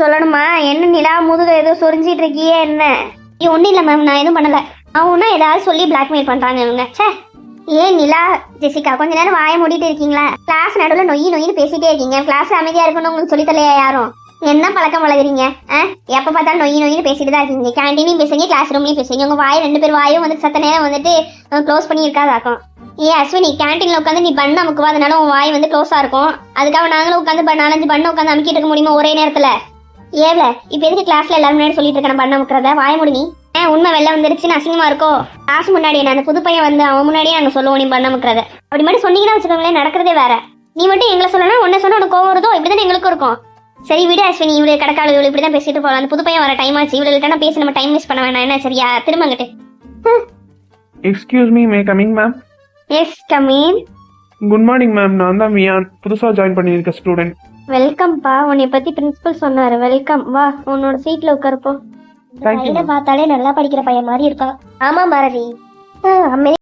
சொல்லணுமா? என்ன நிலா முதுக ஏதோ சொரிஞ்சிட்டு இருக்கியே என்ன? ஒன்றும் இல்லை மேம், நான் எதுவும் பண்ணல. அவனா ஏதாவது சொல்லி பிளாக்மெயில் பண்றாங்க இவங்க. சே. ஏன் நிலா ஜெசிகா கொஞ்ச நேரம் வாய மூடிட்டு இருக்கீங்களா? கிளாஸ் நடுவில் நொய்னு பேசிட்டே இருக்கீங்க. கிளாஸ் அமைதியா இருக்கணும் உங்களுக்கு சொல்லி தரலையா யாரும்? என்ன பழக்கம் வளர்க்குறீங்க? எப்ப பார்த்தாலும் நொய்னு பேசிட்டு தான் இருக்கீங்க. கேண்டீனையும் பேசுறீங்க, கிளாஸ் ரூம்லயும் பேசுறீங்க. உங்க வாய் ரெண்டு பேர் வாயும் வந்து சத்த நேரம் வந்துட்டு க்ளோஸ் பண்ணி இருக்காதாக்கும். ஏன் அஸ்வினி, கேண்டீன்ல உட்காந்து நீ பண்ண அமுக்குவா, அதனால உன் வாய் வந்து க்ளோஸா இருக்கும். அதுக்காக நாங்களும் உட்காந்து 4-5 பண்ண உட்காந்து அமுக்கிட்டு இருக்க முடியுமா ஒரே நேரத்துல? ஏவ்ல இப்ப எதுக்கு கிளாஸ்ல எல்லாரும் முன்னாடி சொல்லிட்டு இருக்கேன் பண்ண அமுக்கிறத? வாய முடினி. உண்மை வெளில வந்துருச்சுன்னு அசிங்கமா இருக்கோ? கிளாஸ் முன்னாடி என்ன அந்த புது பையன் வந்து அவன் முன்னாடியே நாங்க சொல்லுவோம் நீ பண்ண அமுக்கிறத. அப்படி மட்டும் சொன்னீங்கன்னா வச்சுக்கோங்களேன், நடக்கிறதே வேற. நீ மட்டும் எங்களை சொல்லணும், உன்ன சொன்ன உனக்கு கோவம் வருதோ? இப்படிதான் எங்களுக்கும் இருக்கும். சரி விடு அஸ்வினி, இவளு கிடக்காளு, இவளு இப்படிதான் பேசிட்டு போகலாம். அந்த புது பையன் வர டைம் ஆச்சு, இவளுக்கிட்ட நான் பேசி நம்ம டைம் வேஸ்ட் பண்ண வேணாம். என்ன சரியா? திரும்பங்கிட்டு. Excuse me, may coming ma'am? Yes coming. Good morning ma'am, நான் தான் மியான், புதுசாக ஜாயின் பண்ணியிருக்க ஸ்டூடெண்ட். வெல்கம்பா. உன்னை பத்தி பிரின்சிபல் சொன்னாரு. வெல்கம். வா உன்னோட சீட்ல உட்காருப்போ. தேங்க்யூ. பார்த்தாலே நல்லா படிக்கிற பையன் மாதிரி இருக்கான். ஆமா பாரதி.